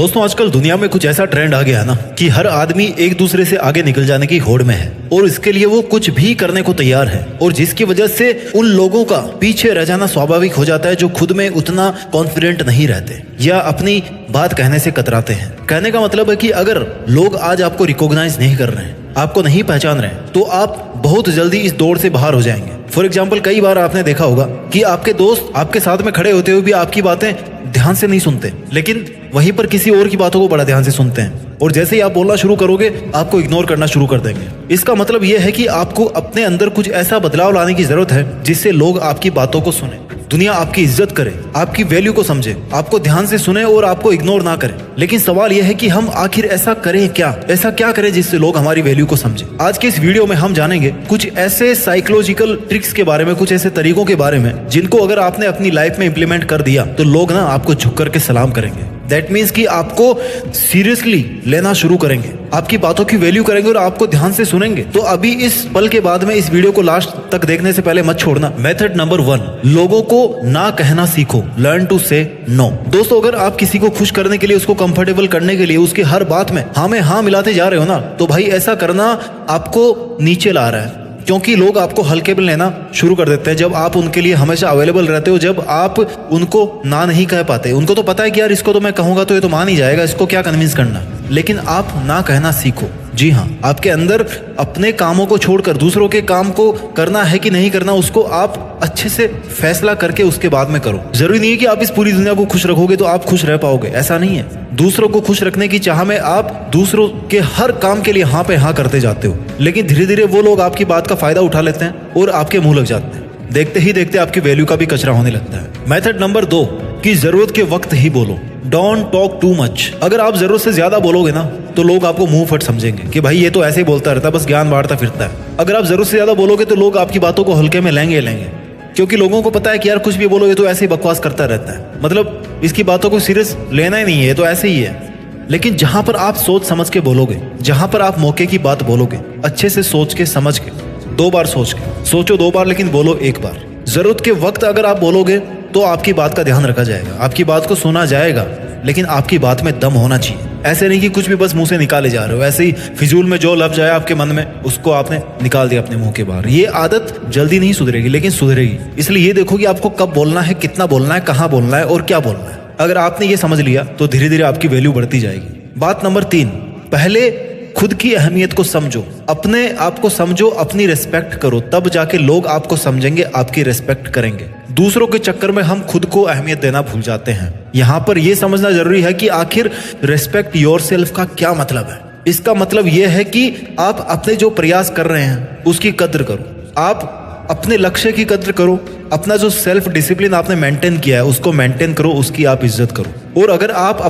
दोस्तों आजकल दुनिया में कुछ ऐसा ट्रेंड आ गया है ना कि हर आदमी एक दूसरे से आगे निकल जाने की होड़ में है और इसके लिए वो कुछ भी करने को तैयार है, और जिसकी वजह से उन लोगों का पीछे रह जाना स्वाभाविक हो जाता है जो खुद में उतना कॉन्फिडेंट नहीं रहते या अपनी बात कहने से कतराते हैं। कहने का मतलब है कि अगर लोग आज आपको रिकॉग्नाइज नहीं कर रहे हैं, आपको नहीं पहचान रहे हैं, तो आप बहुत जल्दी इस दौड़ से बाहर हो जाएंगे। फॉर एग्जाम्पल, कई बार आपने देखा होगा कि आपके दोस्त आपके साथ में खड़े होते हुए भी आपकी बातें ध्यान से नहीं सुनते, लेकिन वहीं पर किसी और की बातों को बड़ा ध्यान से सुनते हैं, और जैसे ही आप बोलना शुरू करोगे आपको इग्नोर करना शुरू कर देंगे। इसका मतलब यह है कि आपको अपने अंदर कुछ ऐसा बदलाव लाने की जरूरत है जिससे लोग आपकी बातों को सुने, दुनिया आपकी इज्जत करे, आपकी वैल्यू को समझे, आपको ध्यान से सुने और आपको इग्नोर ना करे। लेकिन सवाल यह है कि हम आखिर ऐसा करें क्या, ऐसा क्या करें जिससे लोग हमारी वैल्यू को समझे। आज के इस वीडियो में हम जानेंगे कुछ ऐसे साइकोलॉजिकल ट्रिक्स के बारे में, कुछ ऐसे तरीकों के बारे में जिनको अगर आपने अपनी लाइफ में इंप्लीमेंट कर दिया तो लोग ना आपको झुक करके सलाम करेंगे। दैट मीन्स कि आपको सीरियसली लेना शुरू करेंगे, आपकी बातों की वैल्यू करेंगे और आपको ध्यान से सुनेंगे। तो अभी इस पल के बाद में इस वीडियो को लास्ट तक देखने से पहले मत छोड़ना। मेथड नंबर 1, लोगों को ना कहना सीखो। लर्न टू से नो। दोस्तों, अगर आप किसी को खुश करने के लिए, उसको कंफर्टेबल करने के लिए उसकी हर बात में हाँ में हाँ मिलाते जा रहे हो ना, तो भाई ऐसा करना आपको नीचे ला रहा है, क्योंकि लोग आपको हल्के में लेना शुरू कर देते हैं जब आप उनके लिए हमेशा अवेलेबल रहते हो, जब आप उनको ना नहीं कह पाते। उनको तो पता है कि यार इसको तो मैं कहूंगा तो ये तो मान ही जाएगा, इसको क्या कन्विंस करना, लेकिन आप ना कहना सीखो। जी हाँ, आपके अंदर अपने कामों को छोड़कर दूसरों के काम को करना है कि नहीं करना, उसको आप अच्छे से फैसला करके उसके बाद में करो। जरूरी नहीं है कि आप इस पूरी दुनिया को खुश रखोगे तो आप खुश रह पाओगे, ऐसा नहीं है। दूसरों को खुश रखने की चाह में आप दूसरों के हर काम के लिए हाँ पे हाँ करते जाते हो, लेकिन धीरे धीरे वो लोग आपकी बात का फायदा उठा लेते हैं और आपके मुंह लग जाते हैं। देखते ही देखते आपकी वैल्यू का भी कचरा होने लगता है। मेथड नंबर 2, कि जरूरत के वक्त ही बोलो। Don't talk too much. अगर आप जरूरत से ज्यादा बोलोगे ना तो लोग आपको मुंह फट समझेंगे कि भाई ये तो ऐसे ही बोलता रहता है, बस ज्ञान बांटता फिरता है। अगर आप जरूरत से ज्यादा बोलोगे तो लोग आपकी बातों को हल्के में लेंगे, क्योंकि लोगों को पता है कि यार कुछ भी बोलो ये तो ऐसे ही बकवास करता रहता है, मतलब इसकी बातों को सीरियस लेना ही नहीं है, ये तो ऐसे ही है। लेकिन जहां पर आप सोच समझ के बोलोगे, जहां पर आप मौके की बात बोलोगे, अच्छे से सोच के समझ के, 2 बार सोच के, सोचो 2 बार लेकिन बोलो 1 बार। जरूरत के वक्त अगर आप बोलोगे तो आपकी बात का ध्यान रखा जाएगा, आपकी बात को सुना जाएगा, लेकिन आपकी बात में दम होना चाहिए। ऐसे नहीं कि कुछ भी बस मुंह से निकाले जा रहे हो, ऐसे ही फिजूल में जो लफ्ज आया आपके मन में उसको आपने निकाल दिया अपने मुंह के बाहर। ये आदत जल्दी नहीं सुधरेगी, लेकिन सुधरेगी। इसलिए ये देखो कि आपको कब बोलना है, कितना बोलना है, कहाँ बोलना है और क्या बोलना है। अगर आपने ये समझ लिया तो धीरे धीरे आपकी वैल्यू बढ़ती जाएगी। बात नंबर 3, पहले खुद की अहमियत को समझो, अपने आप को समझो, अपनी रिस्पेक्ट करो, तब जाके लोग आपको समझेंगे, आपकी रिस्पेक्ट करेंगे। दूसरों के चक्कर में हम खुद को अहमियत देना भूल जाते हैं। यहाँ पर यह समझना जरूरी है कि आखिर रिस्पेक्ट योरसेल्फ का क्या मतलब है। इसका मतलब यह है कि आप अपने जो प्रयास कर रहे हैं उसकी कद्र करो, आप अपने लक्ष्य की कद्र करो, अपना जो सेल्फ डिसिप्लिन आपने मेंटेन किया है उसको मेंटेन करो, उसकी आप इज्जत करो। और अगर आप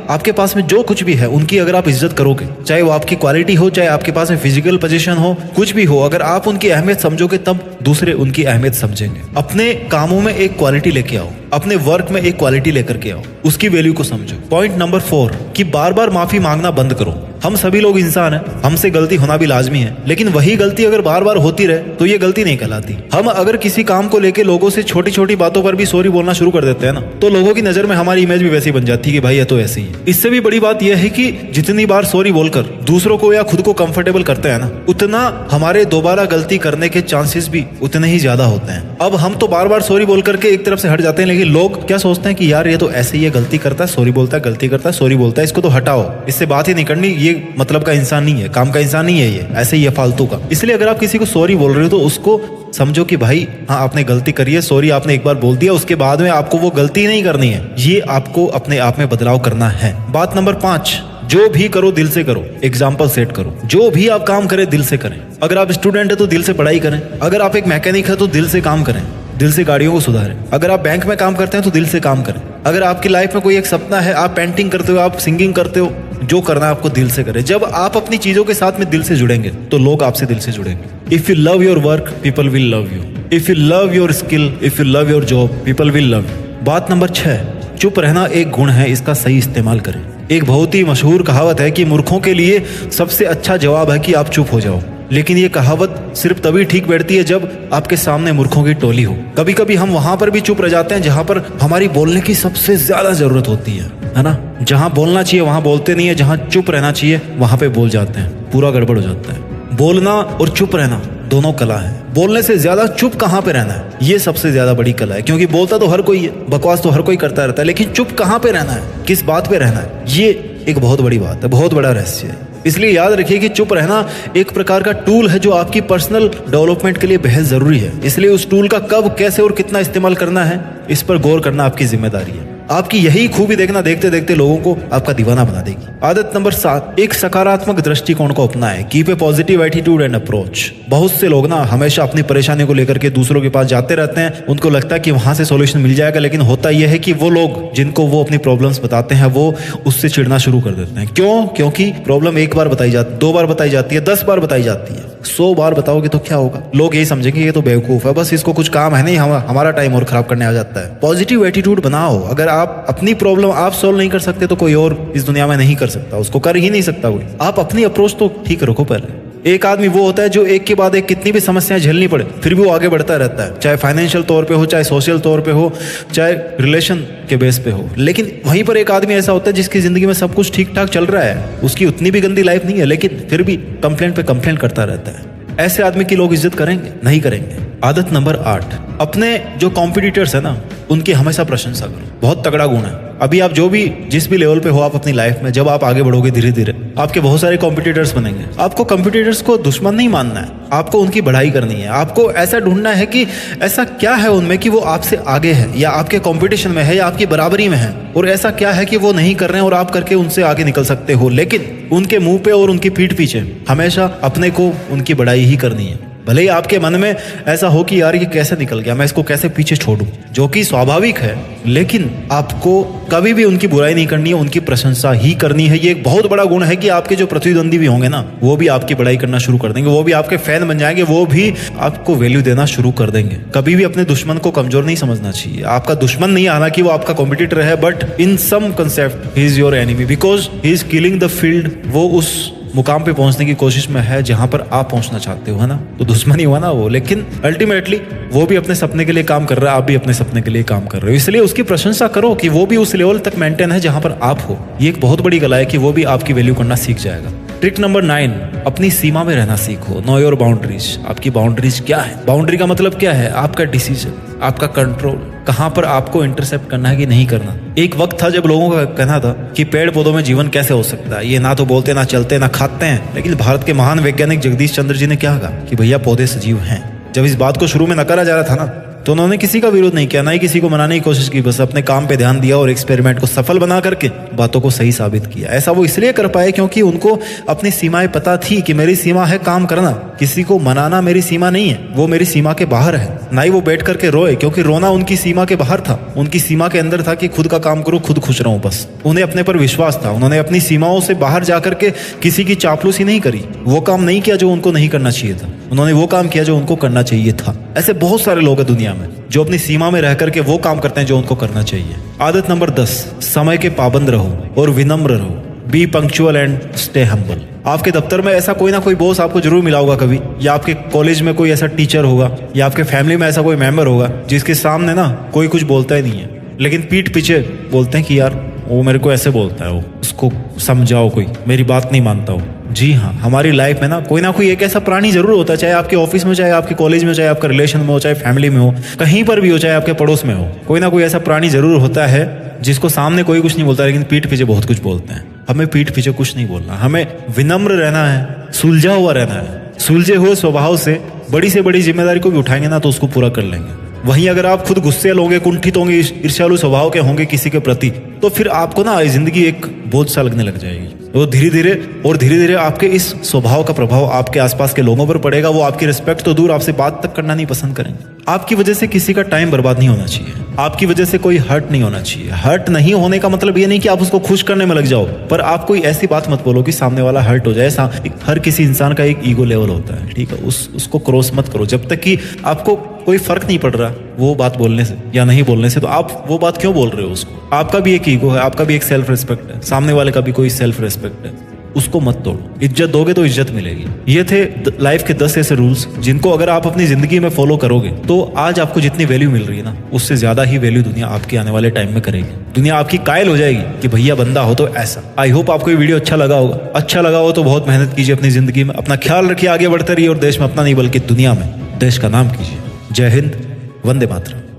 आपके पास में जो कुछ भी है उनकी अगर आप इज्जत करोगे, चाहे वो आपकी क्वालिटी हो, चाहे आपके पास में फिजिकल पोजीशन हो, कुछ भी हो, अगर आप उनकी अहमियत समझोगे तब दूसरे उनकी अहमियत समझेंगे। अपने कामों में एक क्वालिटी लेके आओ, अपने वर्क में एक क्वालिटी लेकर के आओ, उसकी वैल्यू को समझो। पॉइंट नंबर 4, कि बार बार माफी मांगना बंद करो। हम सभी लोग इंसान हैं, हमसे गलती होना भी लाजमी है, लेकिन वही गलती अगर बार बार होती रहे तो ये गलती नहीं कहलाती। हम अगर किसी काम को लेके लोगों से छोटी छोटी बातों पर भी सॉरी बोलना शुरू कर देते हैं ना, तो लोगों की नजर में हमारी इमेज भी वैसी बन जाती है कि भाई ये तो ऐसे ही है। इससे भी बड़ी बात यह है कि जितनी बार सॉरी बोलकर दूसरों को या खुद को कंफर्टेबल करते हैं ना, उतना हमारे दोबारा गलती करने के चांसेस भी उतने ही ज्यादा होते हैं। अब हम तो बार बार सॉरी बोल करके एक तरफ से हट जाते हैं, लेकिन लोग क्या सोचते हैं कि यार ये तो ऐसे ही है, गलती करता है, सॉरी बोलता है, गलती करता है, सॉरी बोलता है, इसको तो हटाओ, इससे बात ही नहीं करनी, ये मतलब का इंसान नहीं है, काम का इंसान नहीं है, ये ऐसे ही है, फालतू का। इसलिए अगर आप किसी को सॉरी बोल रहे हो तो उसको समझो कि भाई हाँ आपने गलती करी है, सॉरी आपने एक बार बोल दिया, उसके बाद में आपको वो गलती नहीं करनी है। ये आपको अपने आप में बदलाव करना है। बात नंबर 5, जो भी करो दिल से करो। एग्जाम्पल सेट करो, जो भी आप काम करें दिल से करें। अगर आप स्टूडेंट है तो दिल से पढ़ाई करें, अगर आप एक मैकेनिक है तो दिल से काम करें, दिल से गाड़ियों को सुधारें। अगर आप बैंक में काम करते हैं तो दिल से काम करें। अगर आपकी लाइफ में कोई एक सपना है, आप पेंटिंग करते हो, आप सिंगिंग करते हो, जो करना है आपको दिल से करें। जब आप अपनी चीजों के साथ में दिल से जुड़ेंगे तो लोग आपसे दिल से जुड़ेंगे। If you love your work people will love you, if you love your skill, if you love your job people will love you. बात नंबर 6, चुप रहना एक गुण है, इसका सही इस्तेमाल करें। एक बहुत ही मशहूर कहावत है कि मूर्खों के लिए सबसे अच्छा जवाब है कि आप चुप हो जाओ। लेकिन ये कहावत सिर्फ तभी ठीक बैठती है जब आपके सामने मूर्खों की टोली हो। कभी कभी हम वहां पर भी चुप रह जाते हैं जहां पर हमारी बोलने की सबसे ज्यादा जरूरत होती है। है ना। जहां बोलना चाहिए वहां बोलते नहीं है, जहां चुप रहना चाहिए वहां पे बोल जाते हैं, पूरा गड़बड़ हो जाता है। बोलना और चुप रहना दोनों कला है। बोलने से ज्यादा चुप कहां पे रहना है, ये सबसे ज्यादा बड़ी कला है। क्योंकि बोलता तो हर कोई है, बकवास तो हर कोई करता रहता है, लेकिन चुप कहां पे रहना है, किस बात पे रहना है, ये एक बहुत बड़ी बात है, बहुत बड़ा रहस्य है। इसलिए याद रखिए कि चुप रहना एक प्रकार का टूल है जो आपकी पर्सनल डेवलपमेंट के लिए बेहद जरूरी है। इसलिए उस टूल का कब, कैसे और कितना इस्तेमाल करना है, इस पर गौर करना आपकी जिम्मेदारी है। आपकी यही खूबी देखना देखते देखते लोगों को आपका दीवाना बना देगी। आदत नंबर 7, एक सकारात्मक दृष्टिकोण को अपनाएं। Keep a positive attitude and approach. बहुत से लोग ना हमेशा अपनी परेशानी को लेकर के दूसरों के पास जाते रहते हैं, उनको लगता है कि वहां से सॉल्यूशन मिल जाएगा, लेकिन होता यह है कि वो लोग जिनको वो अपनी प्रॉब्लम्स बताते हैं वो उससे चिढ़ना शुरू कर देते हैं। क्यों? क्योंकि प्रॉब्लम एक बार बताई जाती, 2 बार बताई जाती है, 10 बार बताई जाती है, 100 बार बताओगे तो क्या होगा? लोग यही समझेंगे ये तो बेवकूफ है, बस इसको कुछ काम है नहीं, हमारा टाइम और खराब करने आ जाता है। पॉजिटिव एटीट्यूड बनाओ। अगर आप अपनी प्रॉब्लम आप सॉल्व नहीं कर सकते तो कोई और इस दुनिया में नहीं कर सकता, उसको कर ही नहीं सकता कोई। आप अपनी अप्रोच तो ठीक रखो पहले। एक आदमी वो होता है जो एक के बाद एक कितनी भी समस्याएं झेलनी पड़े फिर भी वो आगे बढ़ता रहता है, चाहे फाइनेंशियल तौर पे हो, चाहे सोशल तौर पे हो, चाहे रिलेशन के बेस पे हो। लेकिन वहीं पर एक आदमी ऐसा होता है जिसकी जिंदगी में सब कुछ ठीक ठाक चल रहा है, उसकी उतनी भी गंदी लाइफ नहीं है, लेकिन फिर भी कंप्लेंट पे कंप्लेंट करता रहता है। ऐसे आदमी की लोग इज्जत करेंगे? नहीं करेंगे। आदत नंबर 8, अपने जो कॉम्पिटिटर्स है ना उनकी हमेशा प्रशंसा करो। बहुत तगड़ा गुण है। अभी आप जिस भी लेवल पे हो आप अपनी लाइफ में, जब आप आगे बढ़ोगे धीरे धीरे आपके बहुत सारे कॉम्पिटिटर्स बनेंगे। आपको कॉम्पिटिटर्स को दुश्मन नहीं मानना है, आपको उनकी बढ़ाई करनी है। आपको ऐसा ढूंढना है कि ऐसा क्या है उनमें कि वो आपसे आगे है, या आपके कॉम्पिटिशन में है, या आपकी बराबरी में है, और ऐसा क्या है कि वो नहीं कर रहे हैं और आप करके उनसे आगे निकल सकते हो। लेकिन उनके मुंह पे और उनकी पीठ पीछे हमेशा अपने को उनकी बढ़ाई ही करनी है। भले ही आपके मन में ऐसा हो कि यार ये कैसे निकल गया, मैं इसको कैसे पीछे छोड़ूं, जो कि स्वाभाविक है, लेकिन आपको कभी भी उनकी बुराई नहीं करनी है, उनकी प्रशंसा ही करनी है। ये एक बहुत बड़ा गुण है कि आपके जो प्रतिद्वंदी भी होंगे ना वो भी आपकी बड़ाई करना शुरू कर देंगे, वो भी आपके फैन बन जाएंगे, वो भी आपको वैल्यू देना शुरू कर देंगे। कभी भी अपने दुश्मन को कमजोर नहीं समझना चाहिए। आपका दुश्मन नहीं, हालांकि वो आपका कॉम्पिटिटर है, but in some concept he is your enemy because he is killing the field. वो उस मुकाम पे पहुंचने की कोशिश में है जहां पर आप पहुंचना चाहते हो, है ना। तो दुश्मनी हुआ ना वो, लेकिन अल्टीमेटली वो भी अपने सपने के लिए काम कर रहा है, आप भी अपने सपने के लिए काम कर रहे हो। इसलिए उसकी प्रशंसा करो कि वो भी उस लेवल तक मेंटेन है जहां पर आप हो। ये एक बहुत बड़ी कला है कि वो भी आपकी वैल्यू करना सीख जाएगा। ट्रिक नंबर 9, अपनी सीमा में रहना सीखो। Know your boundaries. आपकी बाउंड्रीज क्या है? बाउंड्री का मतलब क्या है? आपका डिसीजन, आपका कंट्रोल, कहां पर आपको इंटरसेप्ट करना है कि नहीं करना। एक वक्त था जब लोगों का कहना था कि पेड़ पौधों में जीवन कैसे हो सकता है, ये ना तो बोलते, ना चलते, ना खाते हैं। लेकिन भारत के महान वैज्ञानिक जगदीश चंद्र जी ने क्या कहा कि भैया पौधे सजीव हैं। जब इस बात को शुरू में नकारा जा रहा था ना, तो उन्होंने किसी का विरोध नहीं किया, ना ही किसी को मनाने की कोशिश की, बस अपने काम पे ध्यान दिया और एक्सपेरिमेंट को सफल बना करके बातों को सही साबित किया। ऐसा वो इसलिए कर पाए क्योंकि उनको अपनी सीमाएं पता थी कि मेरी सीमा है काम करना, किसी को मनाना मेरी सीमा नहीं है, वो मेरी सीमा के बाहर है। ना ही वो बैठ करके रोए, क्योंकि रोना उनकी सीमा के बाहर था। उनकी सीमा के अंदर था कि खुद का काम करो, खुद खुश रहो, बस। उन्हें अपने पर विश्वास था। उन्होंने अपनी सीमाओं से बाहर जाकर के किसी की चापलूसी नहीं करी, वो काम नहीं किया जो उनको नहीं करना चाहिए था, उन्होंने वो काम किया जो उनको करना चाहिए था। ऐसे बहुत सारे लोग हैं दुनिया में जो अपनी सीमा में रह करके वो काम करते हैं जो उनको करना चाहिए। आदत नंबर 10, समय के पाबंद रहो और विनम्र रहो। B punctual and stay humble. आपके दफ्तर में ऐसा कोई ना कोई बॉस आपको जरूर मिला होगा कभी, या आपके कॉलेज में कोई ऐसा टीचर होगा, या आपके फैमिली में ऐसा कोई मेंबर होगा जिसके सामने ना कोई कुछ बोलता ही नहीं है, लेकिन पीठ पीछे बोलते हैं कि यार वो मेरे को ऐसे बोलता है, वो उसको समझाओ, कोई मेरी बात नहीं मानता हो। जी हाँ, हमारी लाइफ में ना कोई एक ऐसा प्राणी जरूर होता है, चाहे आपके ऑफिस में, चाहे आपके कॉलेज में, चाहे आपके रिलेशन में हो, चाहे फैमिली में हो, कहीं पर भी हो, चाहे आपके पड़ोस में हो, कोई ना कोई ऐसा प्राणी जरूर होता है जिसको सामने कोई कुछ नहीं बोलता लेकिन पीठ पीछे बहुत कुछ बोलते हैं। हमें पीठ पीछे कुछ नहीं बोलना, हमें विनम्र रहना है, सुलझा हुआ रहना है। सुलझे हुए स्वभाव से बड़ी से बड़ी जिम्मेदारी को भी उठाएंगे ना तो उसको पूरा कर लेंगे। वहीं अगर आप खुद गुस्से होंगे, कुंठित होंगे, ईर्ष्यालु स्वभाव के होंगे किसी के प्रति, तो फिर आपको ना जिंदगी एक बोझ सा लगने लग जाएगी। वो धीरे धीरे आपके इस स्वभाव का प्रभाव आपके आसपास के लोगों पर पड़ेगा। वो आपकी रिस्पेक्ट तो दूर, आपसे बात तक करना नहीं पसंद करेंगे। आपकी वजह से किसी का टाइम बर्बाद नहीं होना चाहिए, आपकी वजह से कोई हर्ट नहीं होना चाहिए। हर्ट नहीं होने का मतलब ये नहीं कि आप उसको खुश करने में लग जाओ, पर आप कोई ऐसी बात मत बोलो कि सामने वाला हर्ट हो जाए। हर किसी इंसान का एक ईगो लेवल होता है, ठीक है, उसको क्रॉस मत करो। जब तक कि आपको कोई फर्क नहीं पड़ रहा वो बात बोलने से या नहीं बोलने से, तो आप वो बात क्यों बोल रहे हो उसको? आपका भी एक ईगो है, आपका भी एक सेल्फ रिस्पेक्ट है, सामने वाले का भी कोई सेल्फ रिस्पेक्ट है। उसको मत तोड़ो। इज्जत दोगे तो इज्जत मिलेगी। ये थे लाइफ के 10 ऐसे रूल्स जिनको अगर आप अपनी जिंदगी में फॉलो करोगे तो आज आपको जितनी वैल्यू मिल रही है ना, उससे ज्यादा ही वैल्यू दुनिया आपकी आने वाले टाइम में करेगी। दुनिया आपकी कायल हो जाएगी कि भैया बंदा हो तो ऐसा। आई होप आपको ये वीडियो अच्छा लगा होगा। अच्छा लगा हो तो बहुत मेहनत कीजिए अपनी जिंदगी में, अपना ख्याल रखिए, आगे बढ़ते रहिए और देश में अपना नहीं बल्कि दुनिया में देश का नाम कीजिए। जय हिंद, वंदे मातरम।